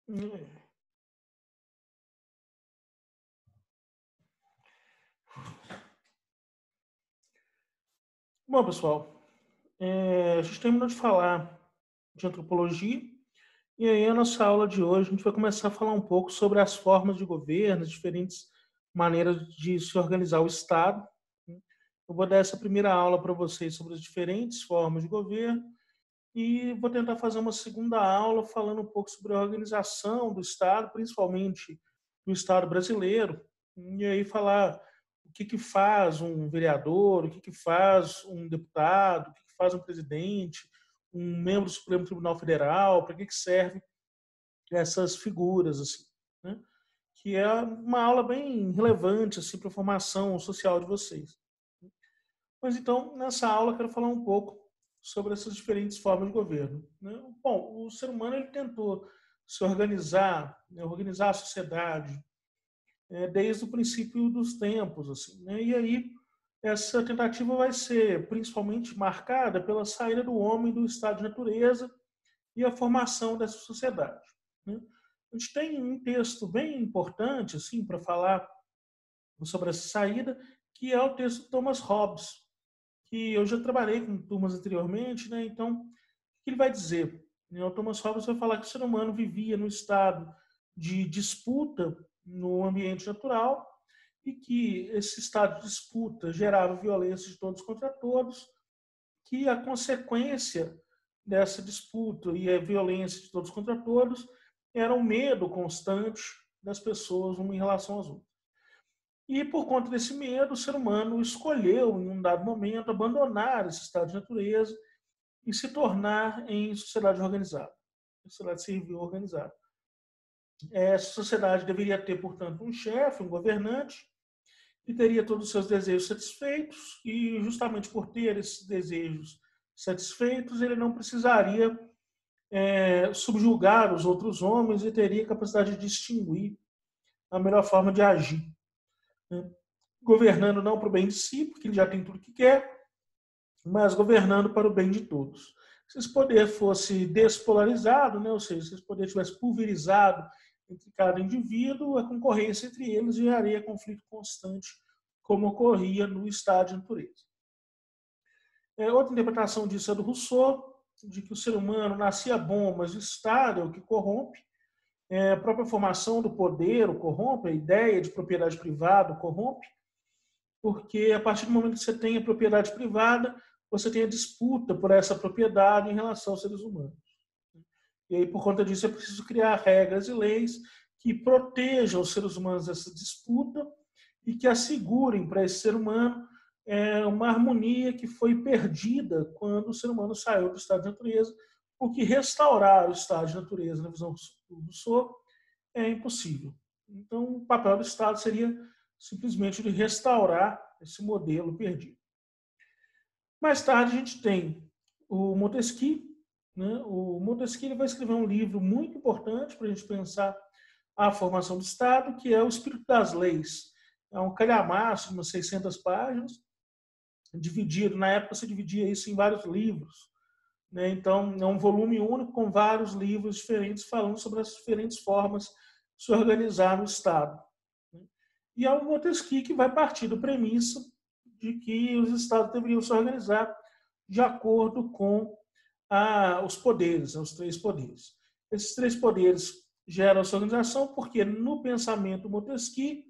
Hum. Bom, pessoal, a gente terminou de falar de antropologia, e aí a nossa aula de hoje a gente vai começar a falar um pouco sobre as formas de governo, as diferentes maneiras de se organizar o Estado. Eu vou dar essa primeira aula para vocês sobre as diferentes formas de governo e vou tentar fazer uma segunda aula falando um pouco sobre a organização do Estado, principalmente do Estado brasileiro, e aí falar o que faz um vereador, o que faz um deputado, o que faz um presidente, um membro do Supremo Tribunal Federal, para que servem essas figuras, assim, né? Que é uma aula bem relevante assim, para a formação social de vocês. Mas então, nessa aula, eu quero falar um pouco sobre essas diferentes formas de governo, né? Bom, o ser humano ele tentou se organizar, né, organizar a sociedade desde o princípio dos tempos, assim, né? E aí essa tentativa vai ser principalmente marcada pela saída do homem do estado de natureza e a formação dessa sociedade, né? A gente tem um texto bem importante assim para falar sobre essa saída, que é o texto de Thomas Hobbes, que eu já trabalhei com turmas anteriormente, né? Então, o que ele vai dizer? O Thomas Hobbes vai falar que o ser humano vivia no estado de disputa no ambiente natural e que esse estado de disputa gerava violência de todos contra todos, que a consequência dessa disputa e a violência de todos contra todos era o medo constante das pessoas uma em relação às outras. E por conta desse medo, o ser humano escolheu, em um dado momento, abandonar esse estado de natureza e se tornar em sociedade organizada, sociedade civil organizada. Essa sociedade deveria ter, portanto, um chefe, um governante, que teria todos os seus desejos satisfeitos, e justamente por ter esses desejos satisfeitos, ele não precisaria subjugar os outros homens e teria capacidade de distinguir a melhor forma de agir, né? Governando não para o bem de si, porque ele já tem tudo que quer, mas governando para o bem de todos. Se esse poder fosse despolarizado, né, ou seja, se esse poder tivesse pulverizado entre cada indivíduo, a concorrência entre eles geraria conflito constante, como ocorria no estado de natureza. Outra interpretação disso é do Rousseau, de que o ser humano nascia bom, mas o estado é o que corrompe. A própria formação do poder o corrompe, a ideia de propriedade privada o corrompe, porque a partir do momento que você tem a propriedade privada, você tem a disputa por essa propriedade em relação aos seres humanos. E aí, por conta disso, é preciso criar regras e leis que protejam os seres humanos dessa disputa e que assegurem para esse ser humano uma harmonia que foi perdida quando o ser humano saiu do estado de natureza, porque restaurar o estado de natureza, na visão do Rousseau, é impossível. Então, o papel do Estado seria simplesmente de restaurar esse modelo perdido. Mais tarde, a gente tem o Montesquieu, né? O Montesquieu ele vai escrever um livro muito importante para a gente pensar a formação do Estado, que é o Espírito das Leis. É um calhamaço de umas 600 páginas, dividido, na época se dividia isso em vários livros, né? Então, é um volume único com vários livros diferentes falando sobre as diferentes formas de se organizar no Estado. E é o Montesquieu que vai partir da premissa de que os Estados deveriam se organizar de acordo com os poderes, os três poderes. Esses três poderes geram essa organização porque, no pensamento Montesquieu,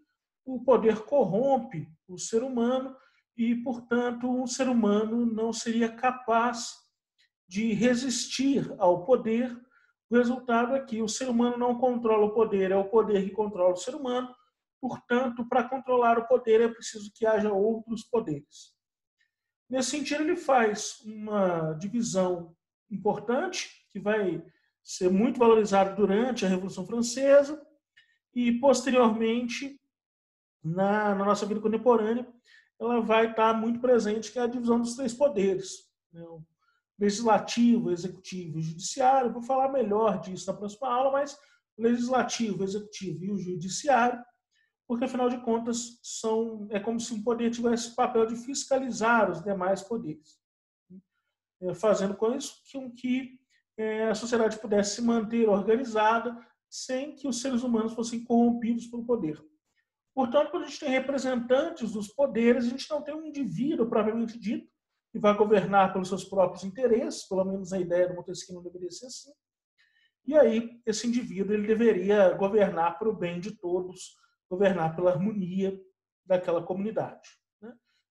o poder corrompe o ser humano e, portanto, um ser humano não seria capaz de resistir ao poder. O resultado é que o ser humano não controla o poder, é o poder que controla o ser humano. Portanto, para controlar o poder é preciso que haja outros poderes. Nesse sentido, ele faz uma divisão importante, que vai ser muito valorizada durante a Revolução Francesa e, posteriormente, na nossa vida contemporânea, ela vai estar muito presente, que é a divisão dos três poderes, né? O legislativo, executivo e judiciário. Vou falar melhor disso na próxima aula, mas o legislativo, o executivo e o judiciário, porque afinal de contas é como se um poder tivesse o papel de fiscalizar os demais poderes, fazendo com isso que a sociedade pudesse se manter organizada sem que os seres humanos fossem corrompidos pelo poder. Portanto, quando a gente tem representantes dos poderes, a gente não tem um indivíduo propriamente dito que vai governar pelos seus próprios interesses, pelo menos a ideia do Montesquieu não deveria ser assim. E aí, esse indivíduo ele deveria governar para o bem de todos, governar pela harmonia daquela comunidade.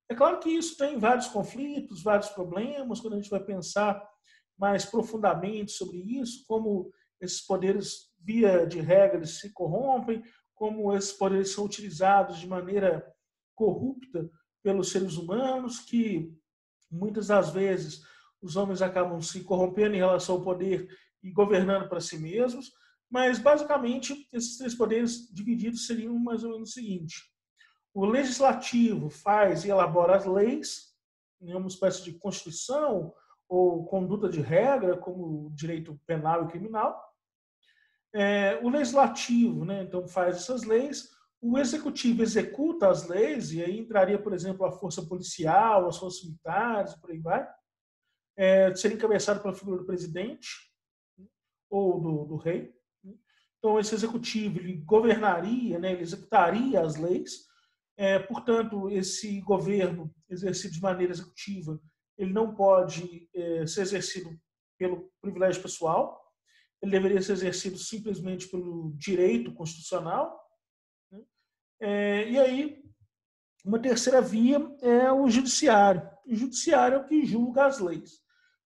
É claro que isso tem vários conflitos, vários problemas, quando a gente vai pensar mais profundamente sobre isso, como esses poderes, via de regra, eles se corrompem, como esses poderes são utilizados de maneira corrupta pelos seres humanos, que muitas das vezes os homens acabam se corrompendo em relação ao poder e governando para si mesmos, mas basicamente esses três poderes divididos seriam mais ou menos o seguinte: o legislativo faz e elabora as leis, em uma espécie de constituição ou conduta de regra, como direito penal e criminal. O legislativo, então, faz essas leis. O executivo executa as leis, e aí entraria, por exemplo, a força policial, as forças militares, por aí vai. Seria encabeçado pela figura do presidente ou do rei. Então, esse executivo ele governaria, ele executaria as leis. Portanto, esse governo exercido de maneira executiva, ele não pode ser exercido pelo privilégio pessoal, ele deveria ser exercido simplesmente pelo direito constitucional. E aí, uma terceira via é o judiciário. O judiciário é o que julga as leis.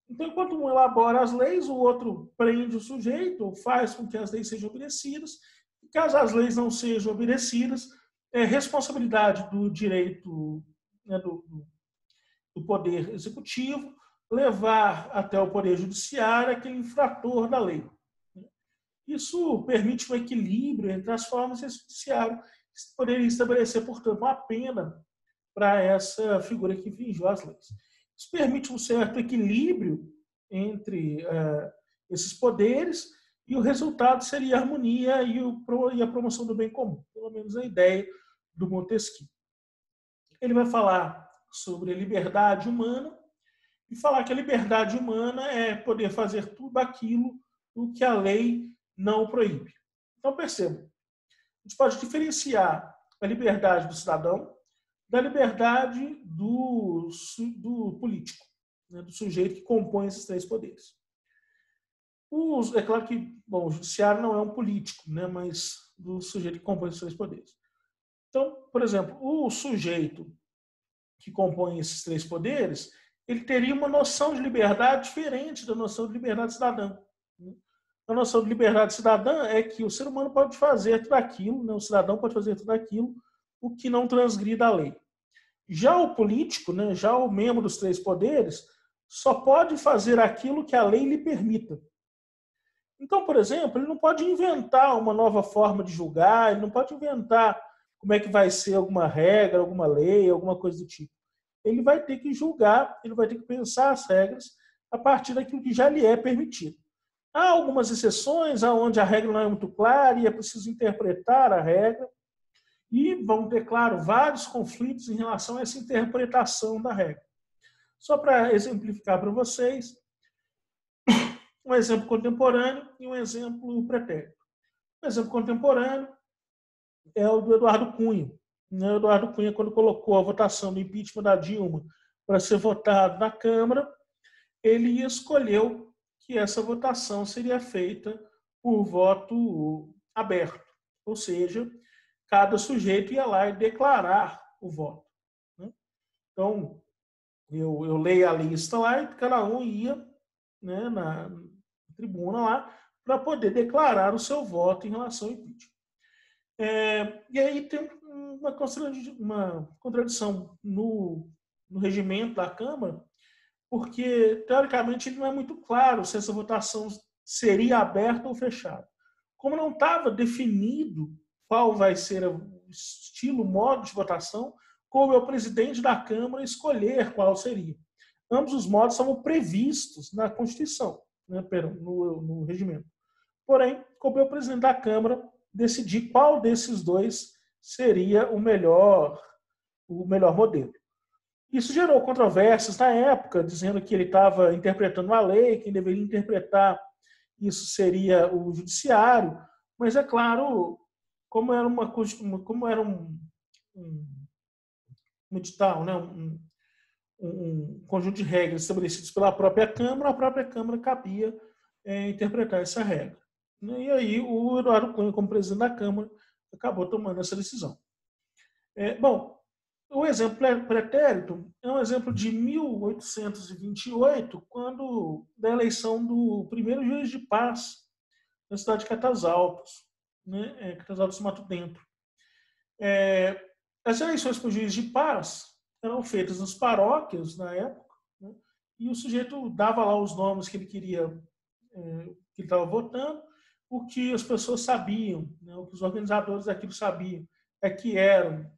Então, enquanto um elabora as leis, o outro prende o sujeito, faz com que as leis sejam obedecidas. E caso as leis não sejam obedecidas, é responsabilidade do direito, do poder executivo, levar até o poder judiciário aquele infrator da lei. Isso permite um equilíbrio entre as formas e o judiciário poderia estabelecer, portanto, uma pena para essa figura que infringiu as leis. Isso permite um certo equilíbrio entre esses poderes e o resultado seria a harmonia e a promoção do bem comum, pelo menos a ideia do Montesquieu. Ele vai falar sobre a liberdade humana e falar que a liberdade humana é poder fazer tudo aquilo o que a lei não proíbe. Então, perceba, a gente pode diferenciar a liberdade do cidadão da liberdade do político, do sujeito que compõe esses três poderes. É claro que o judiciário não é um político, mas do sujeito que compõe esses três poderes. Então, por exemplo, o sujeito que compõe esses três poderes, ele teria uma noção de liberdade diferente da noção de liberdade cidadã. A noção de liberdade cidadã é que o ser humano pode fazer tudo aquilo, o cidadão pode fazer tudo aquilo, o que não transgrida a lei. Já o político, já o membro dos três poderes, só pode fazer aquilo que a lei lhe permita. Então, por exemplo, ele não pode inventar uma nova forma de julgar, ele não pode inventar como é que vai ser alguma regra, alguma lei, alguma coisa do tipo. Ele vai ter que julgar, ele vai ter que pensar as regras a partir daquilo que já lhe é permitido. Há algumas exceções onde a regra não é muito clara e é preciso interpretar a regra. E vão ter, claro, vários conflitos em relação a essa interpretação da regra. Só para exemplificar para vocês, um exemplo contemporâneo e um exemplo pretérito. O exemplo contemporâneo é o do Eduardo Cunha. O Eduardo Cunha, quando colocou a votação do impeachment da Dilma para ser votado na Câmara, ele escolheu que essa votação seria feita por voto aberto, ou seja, cada sujeito ia lá e declarar o voto. Então, eu leio a lista lá e cada um ia na tribuna lá para poder declarar o seu voto em relação ao impeachment. E aí tem uma contradição no regimento da Câmara, porque, teoricamente, ele não é muito claro se essa votação seria aberta ou fechada. Como não estava definido qual vai ser o estilo, o modo de votação, como é o presidente da Câmara escolher qual seria. Ambos os modos são previstos na Constituição, no regimento. Porém, coube ao presidente da Câmara decidir qual desses dois seria o melhor modelo. Isso gerou controvérsias na época, dizendo que ele estava interpretando a lei, quem deveria interpretar isso seria o judiciário, Mas é claro, como era um edital, né? Um conjunto de regras estabelecidos pela própria Câmara, a própria Câmara cabia interpretar essa regra. E aí o Eduardo Cunha, como presidente da Câmara, acabou tomando essa decisão. Bom, o exemplo pretérito é um exemplo de 1828, quando da eleição do primeiro juiz de paz na cidade de Catasaltos, né? Catasaltos Mato Dentro. As eleições para o juiz de paz eram feitas nas paróquias na época, né? E o sujeito dava lá os nomes que ele queria, que ele estava votando. O que as pessoas sabiam, né? O que os organizadores daquilo sabiam, é que eram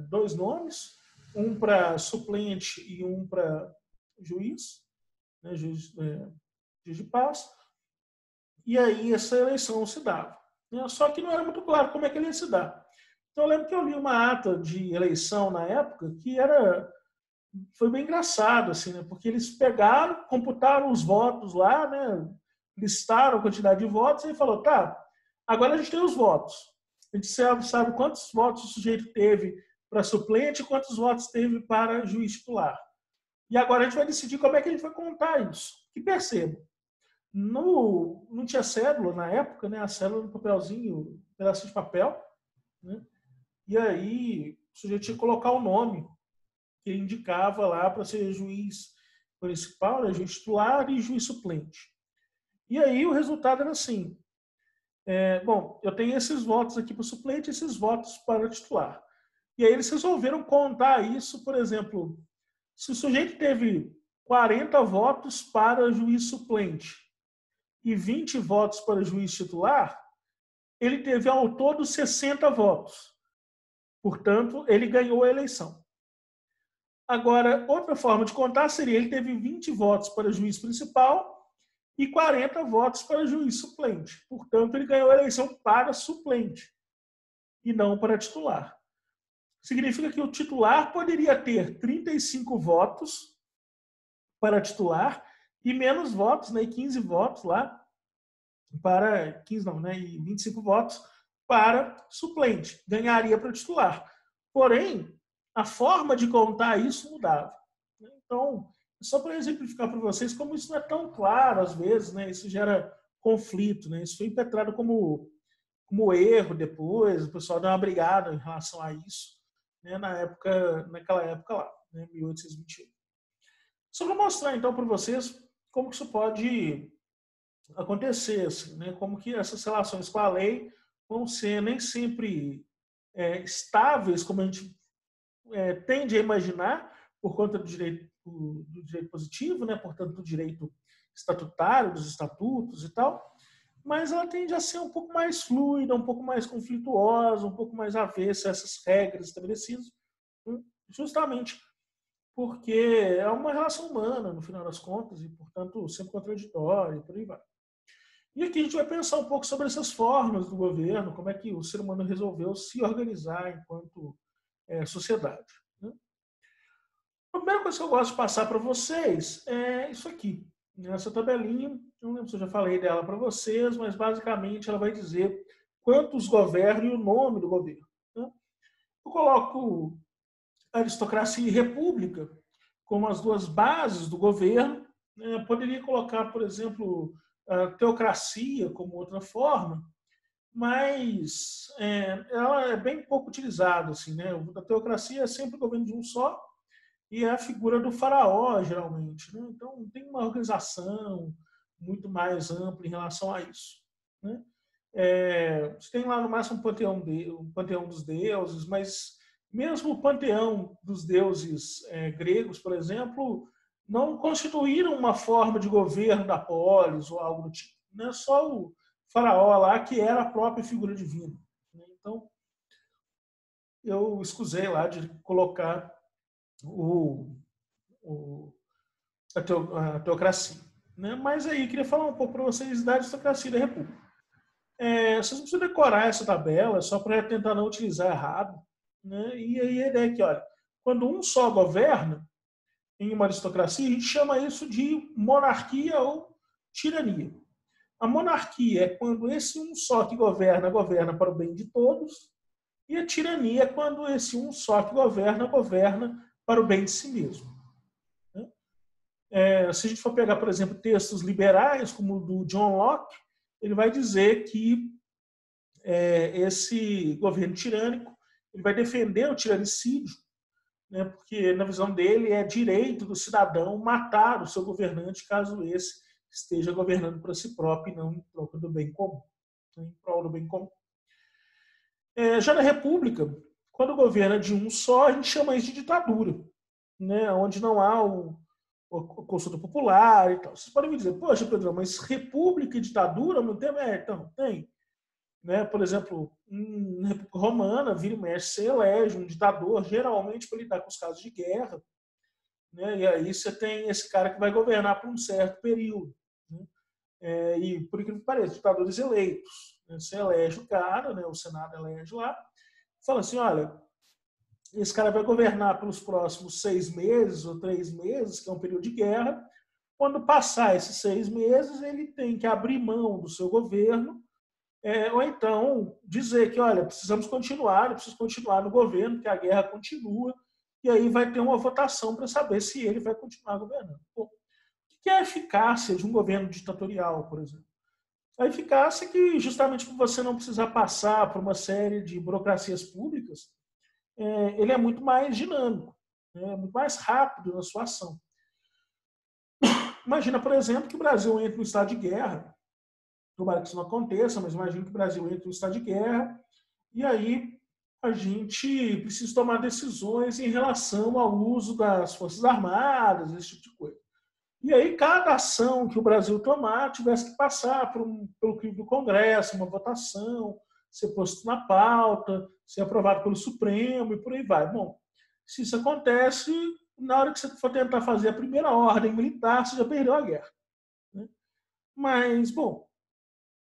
dois nomes, um para suplente e um para juiz, né? Juiz de paz. E aí essa eleição se dava, né? Só que não era muito claro como é que ele ia se dar. Então eu lembro que eu li uma ata de eleição na época que foi bem engraçado, assim, né? Porque eles pegaram, computaram os votos lá, né? Listaram a quantidade de votos e falou, tá, agora a gente tem os votos. A gente sabe quantos votos o sujeito teve para suplente e quantos votos teve para juiz titular. E agora a gente vai decidir como é que a gente vai contar isso. Que perceba, não tinha cédula na época, né? A cédula no papelzinho, um pedacinho de papel, né? E aí o sujeito tinha que colocar o nome que ele indicava lá para ser juiz principal, né? Juiz titular e juiz suplente. E aí o resultado era assim, bom, eu tenho esses votos aqui para suplente, esses votos para titular. E aí eles resolveram contar isso, por exemplo, se o sujeito teve 40 votos para juiz suplente e 20 votos para juiz titular, ele teve ao todo 60 votos. Portanto, ele ganhou a eleição. Agora, outra forma de contar seria ele teve 20 votos para juiz principal e 40 votos para juiz suplente. Portanto, ele ganhou a eleição para suplente e não para titular. Significa que o titular poderia ter 35 votos para titular e menos votos, né, 15 votos lá, para 15 não, né, e 25 votos para suplente. Ganharia para titular. Porém, a forma de contar isso mudava. Então, só para exemplificar para vocês como isso não é tão claro às vezes, né, isso gera conflito, né, isso foi impetrado como erro depois, o pessoal deu uma brigada em relação a isso, né, naquela época lá, né, 1821. Só para mostrar então para vocês como que isso pode acontecer, assim, né, como que essas relações com a lei vão ser nem sempre estáveis, como a gente tende a imaginar, por conta do direito positivo, né, portanto do direito estatutário, dos estatutos e tal, mas ela tende a ser um pouco mais fluida, um pouco mais conflituosa, um pouco mais avessa a essas regras estabelecidas, justamente porque é uma relação humana, no final das contas, e, portanto, sempre contraditória, e por aí vai. E aqui a gente vai pensar um pouco sobre essas formas do governo, como é que o ser humano resolveu se organizar enquanto sociedade. Né? A primeira coisa que eu gosto de passar para vocês é isso aqui. Essa tabelinha, não lembro se eu já falei dela para vocês, mas basicamente ela vai dizer quantos governam e o nome do governo. Né? Eu coloco aristocracia e república como as duas bases do governo. Poderia colocar, por exemplo, a teocracia como outra forma, mas ela é bem pouco utilizada. Assim, né? A teocracia é sempre o governo de um só e é a figura do faraó, geralmente. Né? Então, tem uma organização muito mais ampla em relação a isso. Né? Você tem lá no máximo um panteão dos deuses, mas mesmo o panteão dos deuses gregos, por exemplo, não constituíram uma forma de governo da polis ou algo do tipo. Não é só o faraó lá que era a própria figura divina. Né? Então, eu escusei lá de colocar a teocracia. Né? Mas aí, queria falar um pouco para vocês da aristocracia da República. Vocês não precisam decorar essa tabela só para tentar não utilizar errado. Né? E aí a ideia é que, olha, quando um só governa em uma aristocracia, a gente chama isso de monarquia ou tirania. A monarquia é quando esse um só que governa, governa para o bem de todos, e a tirania é quando esse um só que governa, governa para o bem de si mesmo. Se a gente for pegar, por exemplo, textos liberais, como o do John Locke, ele vai dizer que esse governo tirânico ele vai defender o tiranicídio, né, porque, na visão dele, é direito do cidadão matar o seu governante caso esse esteja governando para si próprio e não em troca do bem comum, em prol do bem comum. Já na República, quando o governo é de um só, a gente chama isso de ditadura, né, onde não há a consulta popular e tal. Vocês podem me dizer, poxa, Pedro, mas república e ditadura não tem? Então, tem. Né? Por exemplo, na República Romana, vira e mexe, você elege um ditador, geralmente para lidar com os casos de guerra. Né? E aí você tem esse cara que vai governar por um certo período. Né? E, por incrível que pareça, ditadores eleitos. Né? Você elege o cara, né? O Senado elege lá, fala assim, olha, esse cara vai governar pelos próximos 6 meses ou 3 meses, que é um período de guerra. Quando passar esses 6 meses, ele tem que abrir mão do seu governo, ou então dizer que, olha, precisamos continuar, eu preciso continuar no governo, que a guerra continua, e aí vai ter uma votação para saber se ele vai continuar governando. Bom, o que é a eficácia de um governo ditatorial, por exemplo? A eficácia é que, justamente por você não precisar passar por uma série de burocracias públicas, ele é muito mais dinâmico, né? Muito mais rápido na sua ação. Imagina, por exemplo, que o Brasil entre em estado de guerra. Tomara que isso não aconteça, mas imagina que o Brasil entre em estado de guerra e aí a gente precisa tomar decisões em relação ao uso das Forças Armadas, esse tipo de coisa. E aí cada ação que o Brasil tomar tivesse que passar pelo crivo do Congresso, uma votação, ser posto na pauta, ser aprovado pelo Supremo e por aí vai. Bom, se isso acontece, na hora que você for tentar fazer a primeira ordem militar, você já perdeu a guerra. Né? Mas, bom,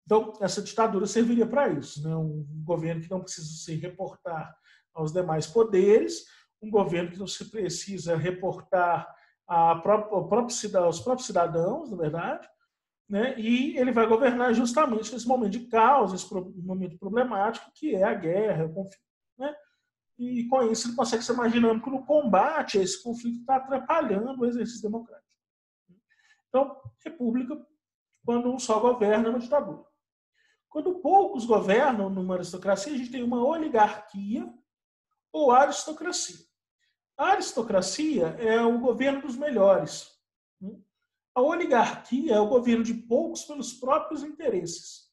então essa ditadura serviria para isso. Né? Um governo que não precisa se reportar aos demais poderes, um governo que não se precisa reportar aos próprios cidadãos, na verdade, né? E ele vai governar justamente nesse momento de caos, esse momento problemático que é a guerra, o conflito. Né? E com isso ele consegue ser mais dinâmico no combate a esse conflito que está atrapalhando o exercício democrático. Então, república, quando um só governa, é uma ditadura. Quando poucos governam numa aristocracia, a gente tem uma oligarquia ou aristocracia. A aristocracia é o governo dos melhores. A oligarquia é o governo de poucos pelos próprios interesses.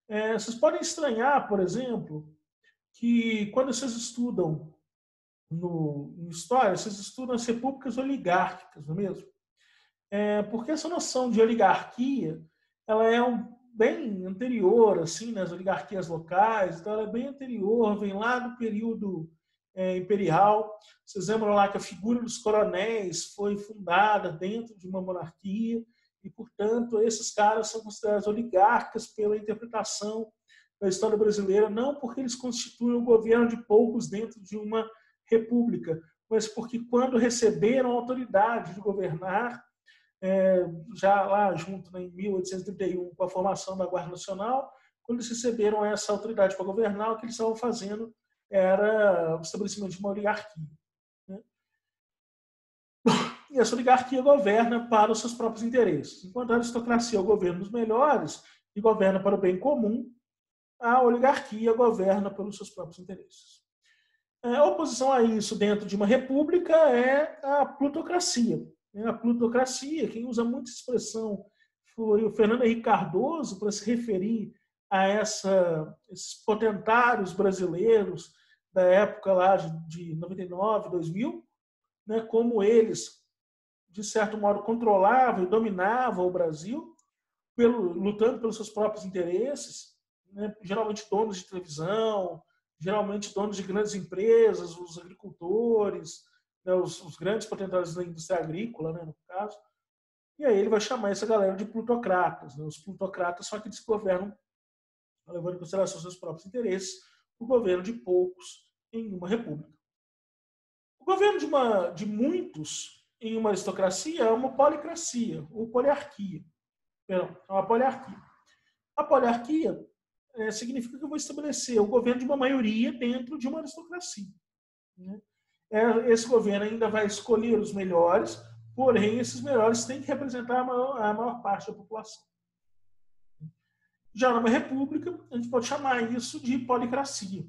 Vocês podem estranhar, por exemplo, que quando vocês estudam em história, vocês estudam as repúblicas oligárquicas, não é mesmo? Porque essa noção de oligarquia ela é bem anterior assim, nas oligarquias locais, então ela é bem anterior, vem lá do período imperial. Vocês lembram lá que a figura dos coronéis foi fundada dentro de uma monarquia e, portanto, esses caras são considerados oligarcas pela interpretação da história brasileira, não porque eles constituem um governo de poucos dentro de uma república, mas porque quando receberam a autoridade de governar, já lá junto, né, em 1831, com a formação da Guarda Nacional, quando eles receberam essa autoridade para governar, o que eles estavam fazendo era o estabelecimento de uma oligarquia. Né? E essa oligarquia governa para os seus próprios interesses. Enquanto a aristocracia é o governo dos melhores e governa para o bem comum, a oligarquia governa pelos seus próprios interesses. A oposição a isso dentro de uma república é a plutocracia. A plutocracia, quem usa muita expressão foi o Fernando Henrique Cardoso para se referir a esses potentários brasileiros da época lá de 99, 2000, né, como eles, de certo modo, controlavam e dominavam o Brasil, lutando pelos seus próprios interesses, né, geralmente donos de televisão, geralmente donos de grandes empresas, os agricultores, né, os grandes potentários da indústria agrícola, né, no caso. E aí ele vai chamar essa galera de plutocratas. Né? Os plutocratas são aqueles que governam, levando em consideração seus próprios interesses, o governo de poucos em uma república. O governo de muitos em uma aristocracia é uma policracia, ou poliarquia. perdão, é uma poliarquia. A poliarquia significa que eu vou estabelecer o governo de uma maioria dentro de uma aristocracia. Né? Esse governo ainda vai escolher os melhores, porém, esses melhores têm que representar a maior parte da população. Já numa república, a gente pode chamar isso de policracia,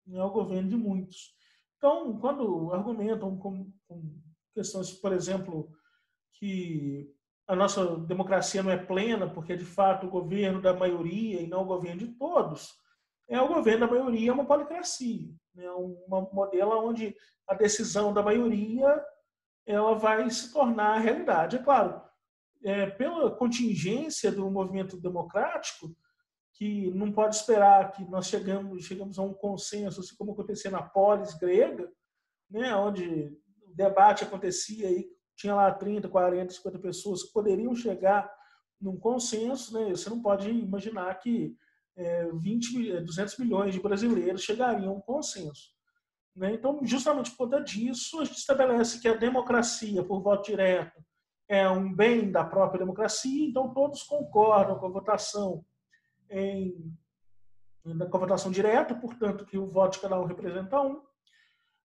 né? O governo de muitos. Então, quando argumentam com questões, por exemplo, que a nossa democracia não é plena porque é de fato o governo da maioria e não o governo de todos, o governo da maioria é uma policracia, né? Um modelo onde a decisão da maioria ela vai se tornar realidade. É claro, pela contingência do movimento democrático, que não pode esperar que nós chegamos a um consenso, assim como acontecia na polis grega, né, onde o debate acontecia e tinha lá 30, 40, 50 pessoas que poderiam chegar num consenso. Né, você não pode imaginar que 200 milhões de brasileiros chegariam a um consenso. Né? Então, justamente por conta disso, a gente estabelece que a democracia por voto direto é um bem da própria democracia, então todos concordam com a votação com a votação direta, portanto, que o voto de cada um representa um,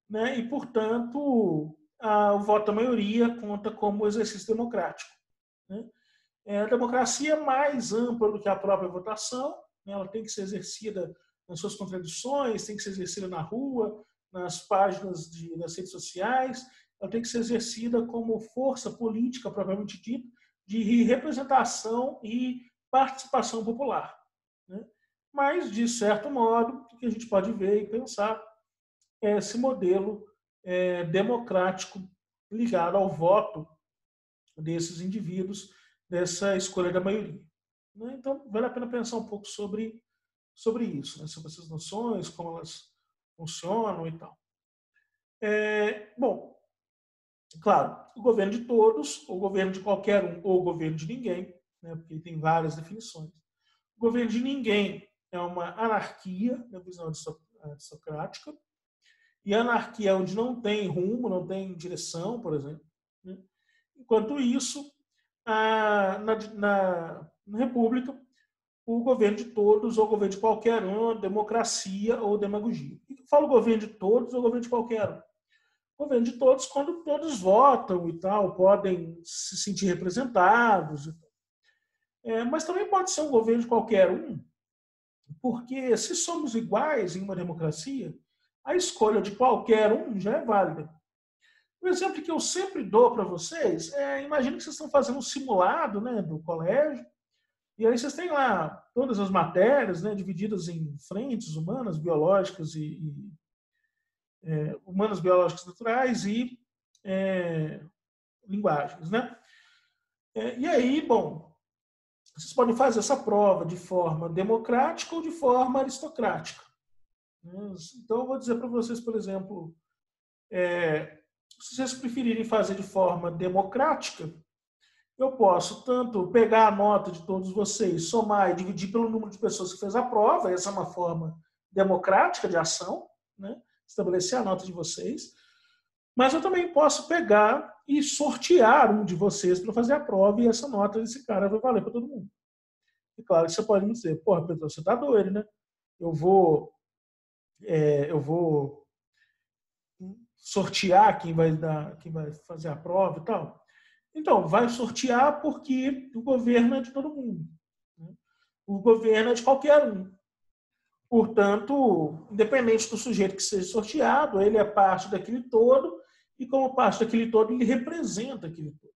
né? E, portanto, o voto da maioria conta como exercício democrático. Né? A democracia é mais ampla do que a própria votação, né? Ela tem que ser exercida nas suas contradições, tem que ser exercida na rua, nas páginas das redes sociais, ela tem que ser exercida como força política propriamente dita, de representação e participação popular. Né? Mas, de certo modo, o que a gente pode ver e pensar é esse modelo democrático ligado ao voto desses indivíduos, dessa escolha da maioria. Né? Então, vale a pena pensar um pouco sobre isso, né? Sobre essas noções, como elas funcionam e tal. Bom, claro, o governo de todos, ou o governo de qualquer um, ou o governo de ninguém, né? Porque tem várias definições. O governo de ninguém é uma anarquia, na visão aristocrática, e a anarquia é onde não tem rumo, não tem direção, por exemplo. Né? Enquanto isso, na República, o governo de todos ou o governo de qualquer um, democracia ou demagogia. Por que eu falo governo de todos ou governo de qualquer um? Governo de todos quando todos votam e tal, podem se sentir representados. Mas também pode ser um governo de qualquer um, porque se somos iguais em uma democracia, a escolha de qualquer um já é válida. O exemplo que eu sempre dou para vocês imagina que vocês estão fazendo um simulado, né, do colégio, e aí vocês têm lá todas as matérias, né, divididas em frentes humanas, biológicas humanas, biológicas naturais e linguagens, né? E aí, bom, vocês podem fazer essa prova de forma democrática ou de forma aristocrática. Então, eu vou dizer para vocês, por exemplo, se vocês preferirem fazer de forma democrática, eu posso tanto pegar a nota de todos vocês, somar e dividir pelo número de pessoas que fez a prova, essa é uma forma democrática de ação, né? Estabelecer a nota de vocês, mas eu também posso pegar e sortear um de vocês para fazer a prova e essa nota desse cara vai valer para todo mundo. E claro que você pode me dizer, porra, Pedro, você tá doido, né? Eu vou sortear quem vai fazer a prova e tal. Então, vai sortear porque o governo é de todo mundo. Né? O governo é de qualquer um. Portanto, independente do sujeito que seja sorteado, ele é parte daquele todo e, como parte daquele todo, ele representa aquele todo.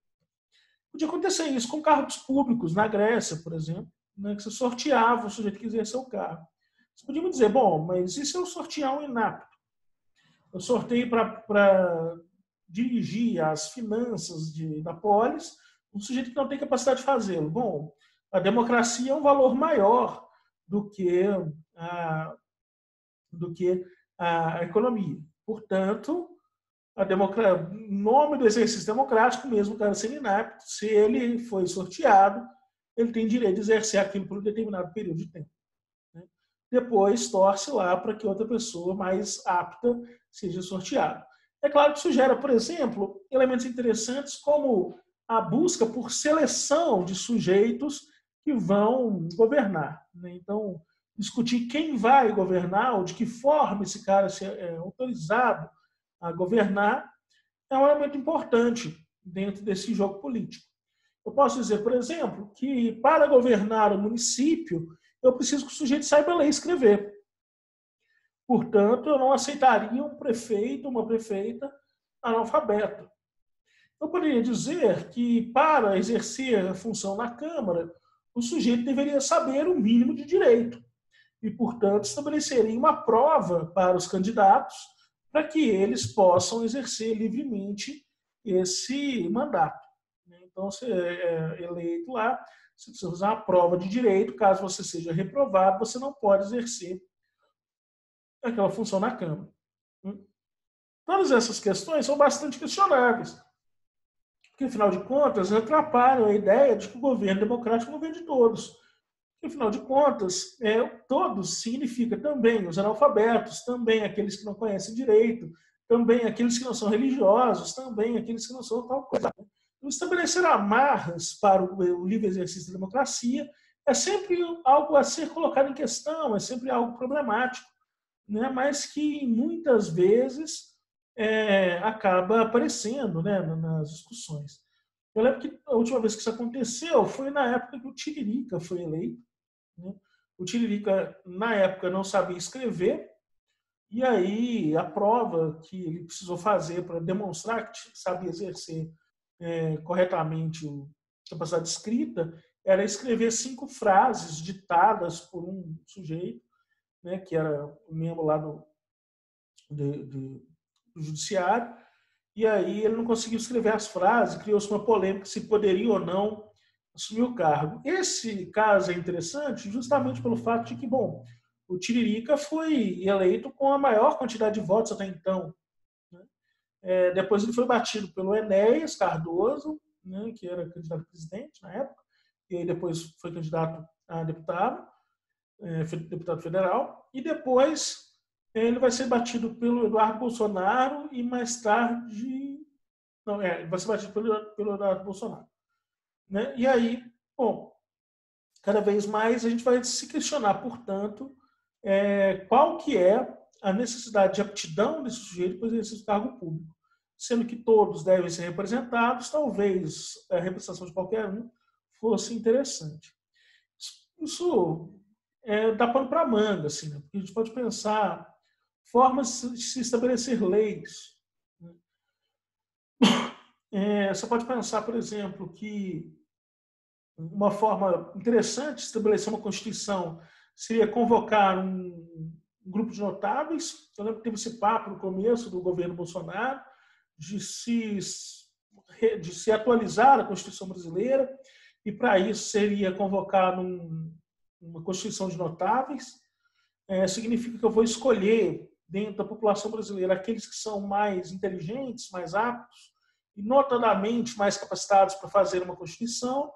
Podia acontecer isso com cargos públicos, na Grécia, por exemplo, né, que você sorteava o sujeito que exercia o cargo. Você podia me dizer, bom, mas e se eu sortear um inapto? Eu sorteio para dirigir as finanças da polis um sujeito que não tem capacidade de fazê-lo. Bom, a democracia é um valor maior do que a economia. Portanto, em nome do exercício democrático, mesmo o cara sendo inapto, se ele foi sorteado, ele tem direito de exercer aquilo por um determinado período de tempo. Né? Depois, torce lá para que outra pessoa mais apta seja sorteada. É claro que isso gera, por exemplo, elementos interessantes como a busca por seleção de sujeitos que vão governar, né? Então, discutir quem vai governar ou de que forma esse cara é autorizado a governar é um elemento importante dentro desse jogo político. Eu posso dizer, por exemplo, que para governar o município, eu preciso que o sujeito saiba ler e escrever. Portanto, eu não aceitaria um prefeito, uma prefeita analfabeta. Eu poderia dizer que, para exercer a função na Câmara, o sujeito deveria saber o mínimo de direito e, portanto, estabeleceria uma prova para os candidatos para que eles possam exercer livremente esse mandato. Então, você é eleito lá, você precisa usar uma prova de direito. Caso você seja reprovado, você não pode exercer aquela função na Câmara. Todas essas questões são bastante questionáveis, porque, afinal de contas, atrapalham a ideia de que o governo democrático é um governo de todos. Porque, afinal de contas, todos significa também os analfabetos, também aqueles que não conhecem direito, também aqueles que não são religiosos, também aqueles que não são tal coisa. Então, estabelecer amarras para o livre exercício da democracia é sempre algo a ser colocado em questão, é sempre algo problemático, né? Mas que muitas vezes acaba aparecendo, né, nas discussões. Eu lembro que a última vez que isso aconteceu foi na época que o Tiririca foi eleito, né? O Tiririca, na época, não sabia escrever, e aí a prova que ele precisou fazer para demonstrar que sabia exercer corretamente a capacidade de escrita era escrever 5 frases ditadas por um sujeito, né, que era um membro lá do judiciário, e aí ele não conseguiu escrever as frases, criou-se uma polêmica se poderia ou não assumir o cargo. Esse caso é interessante justamente pelo fato de que, bom, o Tiririca foi eleito com a maior quantidade de votos até então, né? Depois ele foi batido pelo Enéas Cardoso, né, que era candidato a presidente na época, e aí depois foi candidato a deputado, deputado federal, e depois ele vai ser batido pelo Eduardo Bolsonaro e mais tarde. Não, ele vai ser batido pelo Eduardo Bolsonaro. Né? E aí, bom, cada vez mais a gente vai se questionar, portanto, qual que é a necessidade de aptidão desse sujeito para exercer o cargo público. Sendo que todos devem ser representados, talvez a representação de qualquer um fosse interessante. Isso dá pano para manga, assim, né? Porque a gente pode pensar formas de se estabelecer leis. Você pode pensar, por exemplo, que uma forma interessante de estabelecer uma Constituição seria convocar um grupo de notáveis. Eu lembro que teve esse papo no começo do governo Bolsonaro de se atualizar a Constituição brasileira, e para isso seria convocar uma Constituição de notáveis. Significa que eu vou escolher dentro da população brasileira aqueles que são mais inteligentes, mais aptos e notadamente mais capacitados para fazer uma Constituição,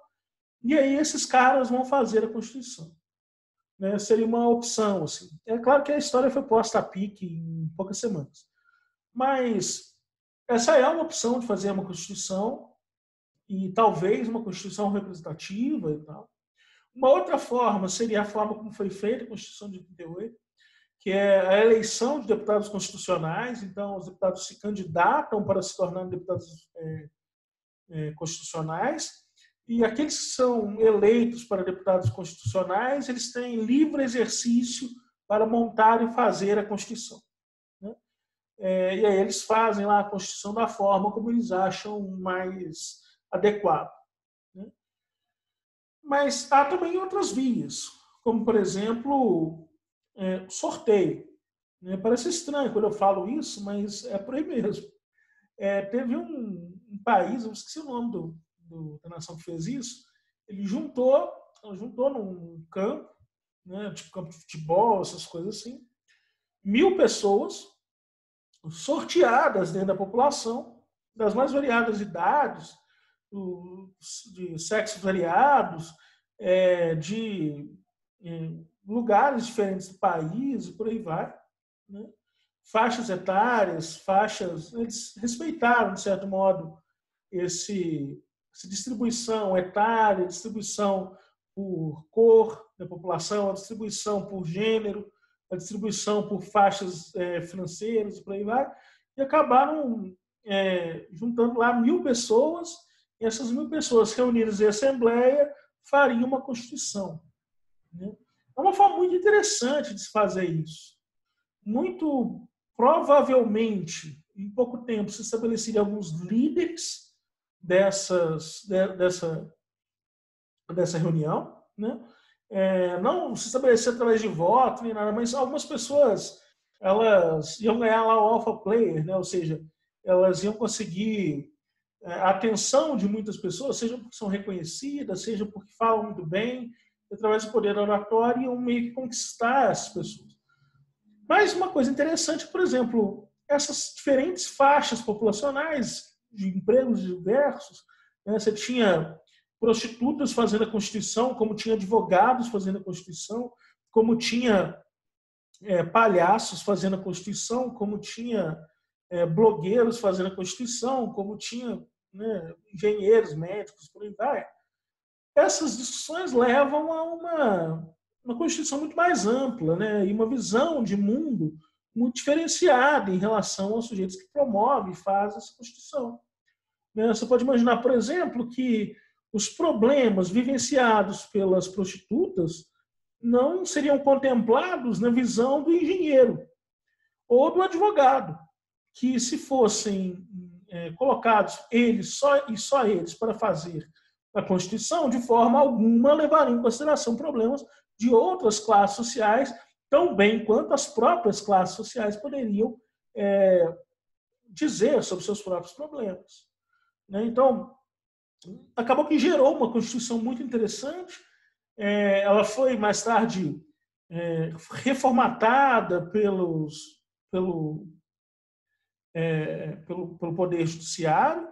e aí esses caras vão fazer a Constituição. Né? Seria uma opção. Assim. É claro que a história foi posta a pique em poucas semanas, mas essa é uma opção de fazer uma Constituição, e talvez uma Constituição representativa e tal. Uma outra forma seria a forma como foi feita a Constituição de 88, que é a eleição de deputados constitucionais. Então, os deputados se candidatam para se tornarem deputados constitucionais, e aqueles que são eleitos para deputados constitucionais, eles têm livre exercício para montar e fazer a Constituição. Né? E aí eles fazem lá a Constituição da forma como eles acham mais adequado. Né? Mas há também outras vias, como, por exemplo, sorteio. Parece estranho quando eu falo isso, mas é por aí mesmo. Teve um país, eu esqueci o nome da nação que fez isso, ele juntou num campo, né, tipo campo de futebol, essas coisas assim, 1.000 pessoas sorteadas dentro da população, das mais variadas idades, de sexos variados, de lugares diferentes do país, e por aí vai. Né? Faixas etárias, eles respeitaram, de certo modo, essa distribuição etária, distribuição por cor da população, a distribuição por gênero, a distribuição por faixas financeiras e por aí vai, e acabaram juntando lá 1.000 pessoas, e essas 1.000 pessoas reunidas em assembleia fariam uma Constituição. Né? É uma forma muito interessante de se fazer isso. Muito provavelmente, em pouco tempo, se estabeleceriam alguns líderes dessa reunião, né? Não se estabelecer através de voto nem nada, mas algumas pessoas elas iam ganhar lá o alpha player, né? Ou seja, elas iam conseguir a atenção de muitas pessoas, seja porque são reconhecidas, seja porque falam muito bem, através do poder oratório, iam meio que conquistar essas pessoas. Mas uma coisa interessante, por exemplo, essas diferentes faixas populacionais de empregos diversos, né? Você tinha prostitutas fazendo a Constituição, como tinha advogados fazendo a Constituição, como tinha palhaços fazendo a Constituição, como tinha blogueiros fazendo a Constituição, como tinha, né, engenheiros, médicos, por aí vai. Essas discussões levam a uma Constituição muito mais ampla, né, e uma visão de mundo muito diferenciada em relação aos sujeitos que promovem e fazem essa Constituição. Você pode imaginar, por exemplo, que os problemas vivenciados pelas prostitutas não seriam contemplados na visão do engenheiro ou do advogado, que se fossem colocados eles só eles para fazer a Constituição, de forma alguma levariam em consideração problemas de outras classes sociais, tão bem quanto as próprias classes sociais poderiam dizer sobre seus próprios problemas. Então, acabou que gerou uma Constituição muito interessante. Ela foi, mais tarde, reformatada pelo Poder Judiciário,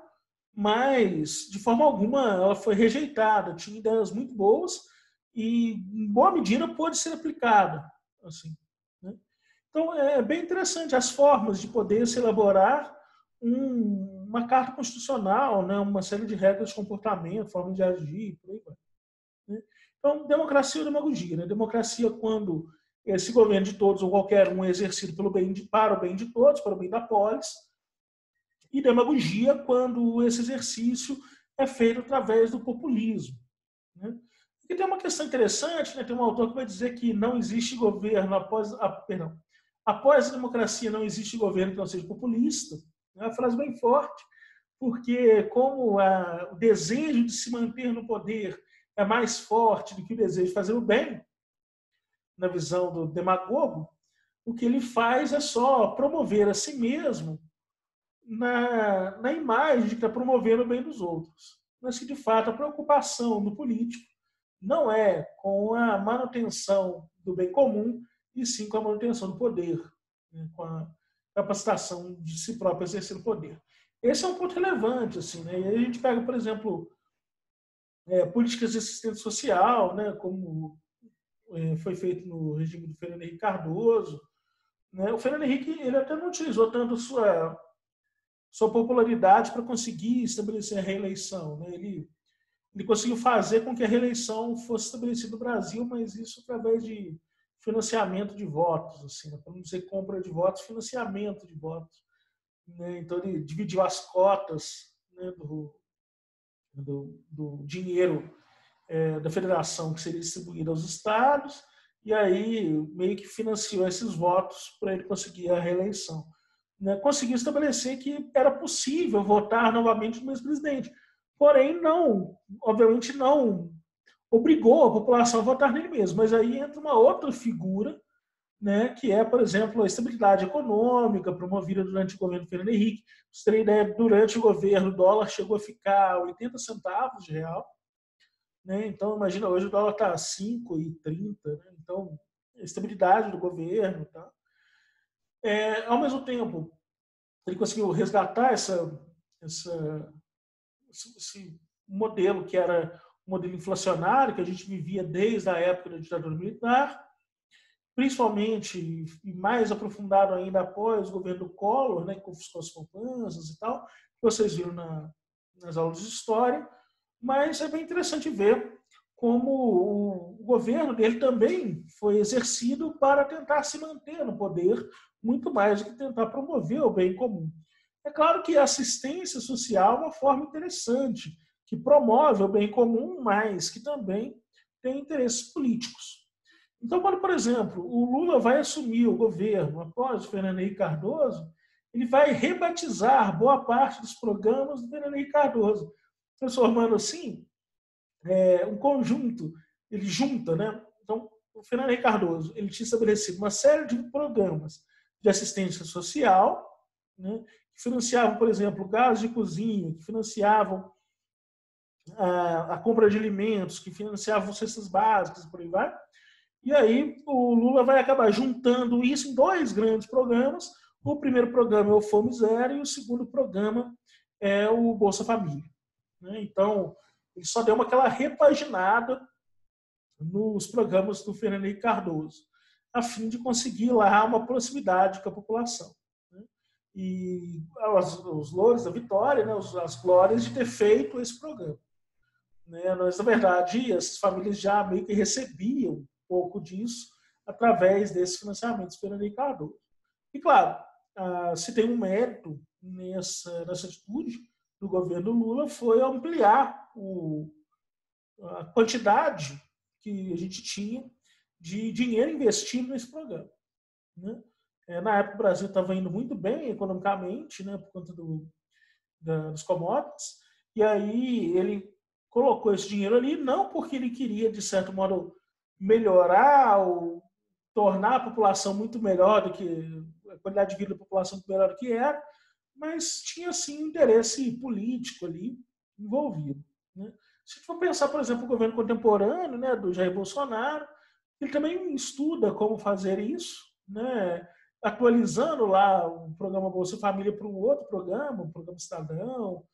mas, de forma alguma, ela foi rejeitada. Tinha ideias muito boas e, em boa medida, pôde ser aplicada. Assim, né? Então, é bem interessante as formas de poder se elaborar uma carta constitucional, né? Uma série de regras de comportamento, forma de agir, por aí vai. Né? Então, democracia ou demagogia. Né? Democracia, quando esse governo de todos ou qualquer um é exercido para o bem de todos, para o bem da polis, e demagogia, quando esse exercício é feito através do populismo. Né? E tem uma questão interessante, né? Tem um autor que vai dizer que não existe governo após a democracia não existe governo que não seja populista. É uma frase bem forte, porque como o desejo de se manter no poder é mais forte do que o desejo de fazer o bem, na visão do demagogo, o que ele faz é só promover a si mesmo na imagem de que está promovendo o bem dos outros. Mas que, de fato, a preocupação do político não é com a manutenção do bem comum, e sim com a manutenção do poder, né? Com a capacitação de si próprio exercer o poder. Esse é um ponto relevante. Assim, né? E aí a gente pega, por exemplo, políticas de assistência social, né? Como foi feito no regime do Fernando Henrique Cardoso. Né? O Fernando Henrique ele até não utilizou tanto sua popularidade para conseguir estabelecer a reeleição. Né? Ele conseguiu fazer com que a reeleição fosse estabelecida no Brasil, mas isso através de financiamento de votos, assim, né? Para não dizer compra de votos, financiamento de votos. Né? Então ele dividiu as cotas, né, do dinheiro da federação que seria distribuído aos estados, e aí meio que financiou esses votos para ele conseguir a reeleição. Né? Conseguiu estabelecer que era possível votar novamente no mesmo presidente. Porém, obviamente não obrigou a população a votar nele mesmo. Mas aí entra uma outra figura, né, que é, por exemplo, a estabilidade econômica promovida durante o governo Fernando Henrique. Você tem ideia, durante o governo o dólar chegou a ficar 80 centavos de real. Né? Então, imagina, hoje o dólar está a 5,30. Né? Então, a estabilidade do governo. Tá? Ao mesmo tempo, ele conseguiu resgatar esse modelo que era um modelo inflacionário que a gente vivia desde a época da ditadura militar, principalmente e mais aprofundado ainda após o governo do Collor, né, que confiscou as poupanças e tal, que vocês viram nas aulas de história. Mas é bem interessante ver como o governo dele também foi exercido para tentar se manter no poder, muito mais do que tentar promover o bem comum. É claro que a assistência social é uma forma interessante, que promove o bem comum, mas que também tem interesses políticos. Então, quando, por exemplo, o Lula vai assumir o governo após o Fernando Henrique Cardoso, ele vai rebatizar boa parte dos programas do Fernando Henrique Cardoso, transformando assim um conjunto, ele junta, né? Então, o Fernando Henrique Cardoso, ele tinha estabelecido uma série de programas de assistência social, né, que financiavam, por exemplo, gás de cozinha, que financiavam a compra de alimentos, que financiavam cestas básicas, por aí vai. E aí o Lula vai acabar juntando isso em dois grandes programas. O primeiro programa é o Fome Zero e o segundo programa é o Bolsa Família. Então, ele só deu aquela repaginada nos programas do Fernando Henrique Cardoso, a fim de conseguir lá uma proximidade com a população. E os louros da vitória, as glórias de ter feito esse programa. Mas, na verdade, essas famílias já meio que recebiam um pouco disso através desses financiamentos do Fernando Henrique Cardoso. E, claro, se tem um mérito nessa atitude do governo Lula foi ampliar a quantidade que a gente tinha de dinheiro investido nesse programa. Na época, o Brasil estava indo muito bem economicamente, por conta dos commodities, e aí ele colocou esse dinheiro ali, não porque ele queria, de certo modo, melhorar ou tornar a população muito melhor do que a qualidade de vida da população muito melhor do que era, mas tinha, sim, um interesse político ali envolvido. Se a gente for pensar, por exemplo, o governo contemporâneo, do Jair Bolsonaro, ele também estuda como fazer isso, atualizando lá o programa Bolsa Família para um outro programa, o programa Cidadão,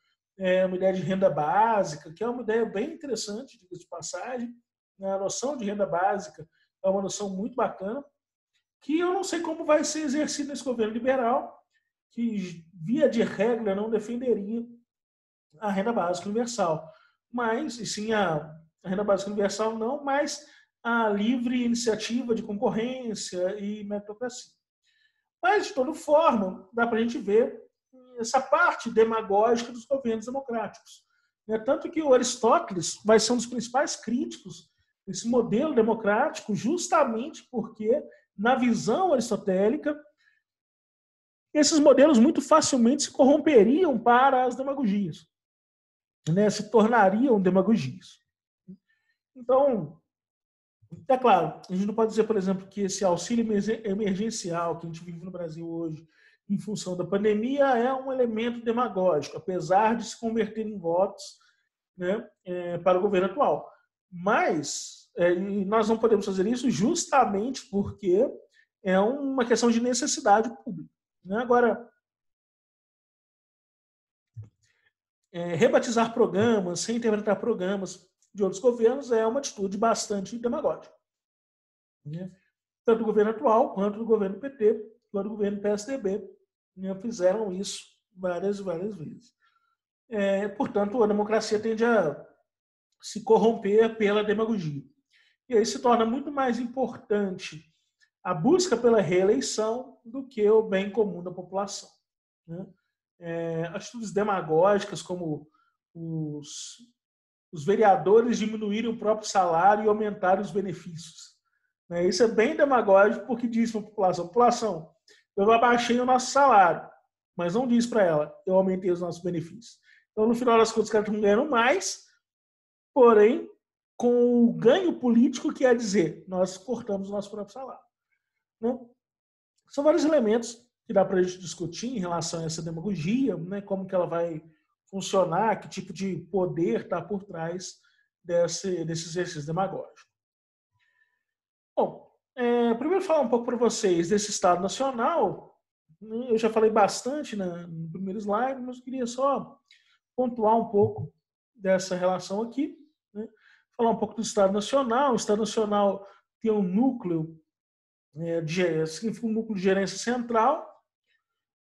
uma ideia de renda básica, que é uma ideia bem interessante, de passagem. A noção de renda básica é uma noção muito bacana, que eu não sei como vai ser exercido nesse governo liberal, que, via de regra, não defenderia a renda básica universal. Mas, e sim, a renda básica universal não, mas a livre iniciativa de concorrência e meritocracia. Mas, de toda forma, dá para a gente ver essa parte demagógica dos governos democráticos. Tanto que o Aristóteles vai ser um dos principais críticos desse modelo democrático, justamente porque, na visão aristotélica, esses modelos muito facilmente se corromperiam para as demagogias, se tornariam demagogias. Então, é claro, a gente não pode dizer, por exemplo, que esse auxílio emergencial que a gente vive no Brasil hoje, em função da pandemia, é um elemento demagógico, apesar de se converter em votos para o governo atual. Mas nós não podemos fazer isso justamente porque é uma questão de necessidade pública. Agora, rebatizar programas, reinterpretar programas de outros governos é uma atitude bastante demagógica. Tanto do governo atual, quanto do governo PT, quanto do governo PSDB, fizeram isso várias vezes. Portanto, a democracia tende a se corromper pela demagogia. E aí se torna muito mais importante a busca pela reeleição do que o bem comum da população. Atitudes demagógicas como os vereadores diminuírem o próprio salário e aumentarem os benefícios. Isso é bem demagógico porque diz para a população, eu abaixei o nosso salário, mas não diz para ela, eu aumentei os nossos benefícios. Então, no final das contas, os caras estão ganhando mais, porém, com o ganho político, que é dizer, nós cortamos o nosso próprio salário. São vários elementos que dá para a gente discutir em relação a essa demagogia, como que ela vai funcionar, que tipo de poder está por trás desse exercício demagógico. Bom, primeiro falar um pouco para vocês desse Estado Nacional. Eu já falei bastante no primeiro slide, mas eu queria só pontuar um pouco dessa relação aqui. Falar um pouco do Estado Nacional. O Estado Nacional tem um núcleo, significa um núcleo de gerência central.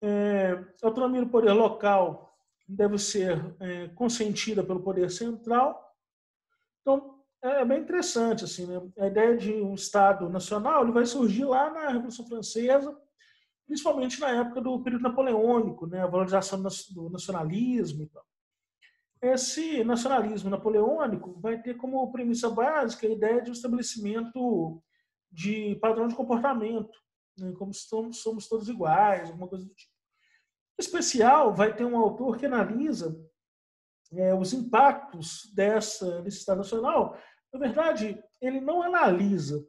A autonomia do poder local deve ser consentida pelo poder central. Então, é bem interessante, assim, né? A ideia de um Estado nacional ele vai surgir lá na Revolução Francesa, principalmente na época do período napoleônico, né? A valorização do nacionalismo e tal. Esse nacionalismo napoleônico vai ter como premissa básica a ideia de um estabelecimento de padrão de comportamento, né? Como somos todos iguais, alguma coisa do tipo. Em especial, vai ter um autor que analisa os impactos desse Estado Nacional. Na verdade, ele não analisa,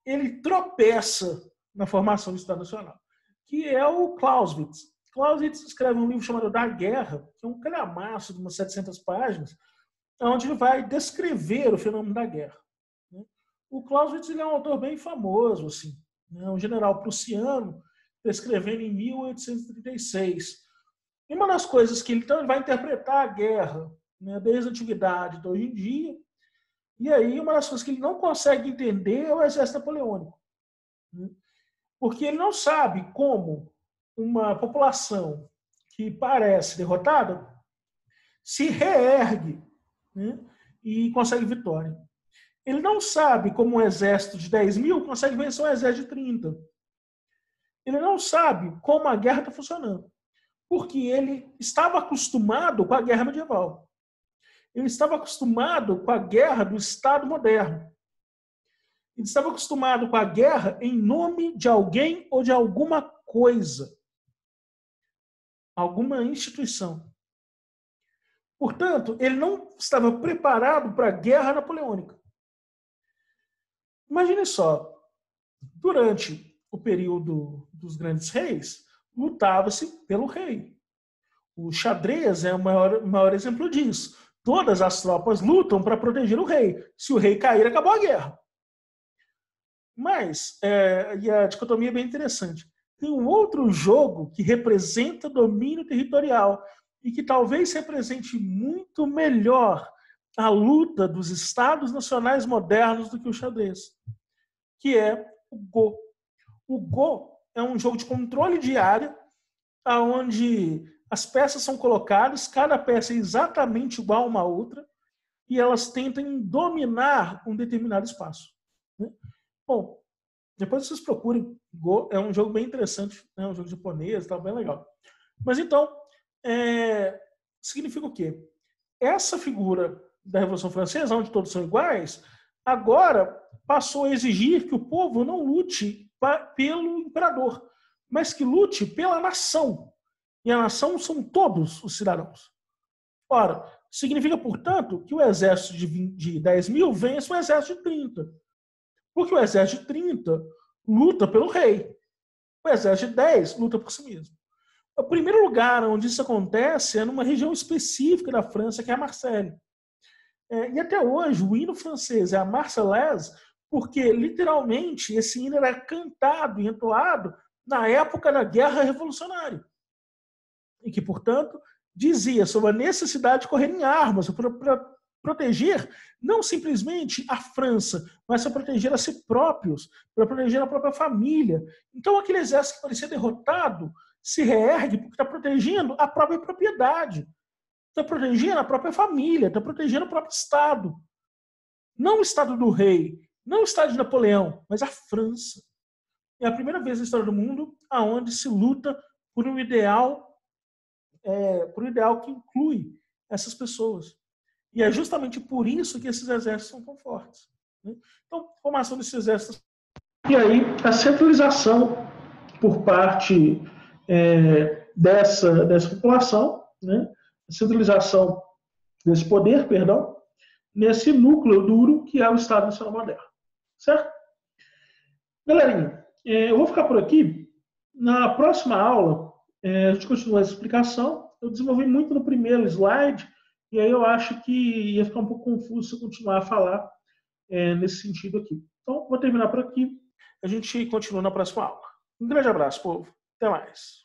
ele tropeça na formação do Estado Nacional, que é o Clausewitz. Clausewitz escreve um livro chamado Da Guerra, que é um calhamaço de umas 700 páginas, onde ele vai descrever o fenômeno da guerra. O Clausewitz ele é um autor bem famoso, assim, né? Um general prussiano, escrevendo em 1836. E uma das coisas que ele vai interpretar a guerra, né, desde a antiguidade até hoje em dia, e aí uma das coisas que ele não consegue entender é o exército napoleônico. Né? Porque ele não sabe como uma população que parece derrotada se reergue, né, e consegue vitória. Ele não sabe como um exército de 10 mil consegue vencer um exército de 30. Ele não sabe como a guerra está funcionando. Porque ele estava acostumado com a guerra medieval. Ele estava acostumado com a guerra do Estado moderno. Ele estava acostumado com a guerra em nome de alguém ou de alguma coisa. Alguma instituição. Portanto, ele não estava preparado para a guerra napoleônica. Imagine só, durante o período dos grandes reis, lutava-se pelo rei. O xadrez é o maior exemplo disso. Todas as tropas lutam para proteger o rei. Se o rei cair, acabou a guerra. Mas, e a dicotomia é bem interessante, tem um outro jogo que representa domínio territorial e que talvez represente muito melhor a luta dos estados nacionais modernos do que o xadrez, que é o Go. O Go é um jogo de controle de área, onde as peças são colocadas, cada peça é exatamente igual a uma outra, e elas tentam dominar um determinado espaço. Né? Bom, depois vocês procurem Go, é um jogo bem interessante, é um jogo japonês, tá bem legal. Mas então, significa o quê? Essa figura da Revolução Francesa, onde todos são iguais, agora passou a exigir que o povo não lute pelo imperador, mas que lute pela nação. E a nação são todos os cidadãos. Ora, significa, portanto, que o exército de 10 mil vence o exército de 30. Porque o exército de 30 luta pelo rei. O exército de 10 luta por si mesmo. O primeiro lugar onde isso acontece é numa região específica da França, que é a Marseille. E até hoje, o hino francês é a Marseillaise, porque, literalmente, esse hino era cantado e entoado na época da Guerra Revolucionária. E que, portanto, dizia sobre a necessidade de correr em armas para proteger não simplesmente a França, mas para proteger a si próprios, para proteger a própria família. Então, aquele exército que parecia derrotado se reergue porque está protegendo a própria propriedade, está protegendo a própria família, está protegendo o próprio Estado. Não o Estado do rei, não o Estado de Napoleão, mas a França. É a primeira vez na história do mundo onde se luta por um ideal que inclui essas pessoas. E é justamente por isso que esses exércitos são tão fortes. Né? Então, formação desses exércitos. E aí, a centralização por parte dessa população, né? A centralização desse poder, nesse núcleo duro que é o Estado Nacional Moderno. Certo? Galerinha, eu vou ficar por aqui. Na próxima aula, a gente continua essa explicação. Eu desenvolvi muito no primeiro slide, e aí eu acho que ia ficar um pouco confuso se eu continuar a falar nesse sentido aqui. Então, vou terminar por aqui. A gente continua na próxima aula. Um grande abraço, povo. Até mais.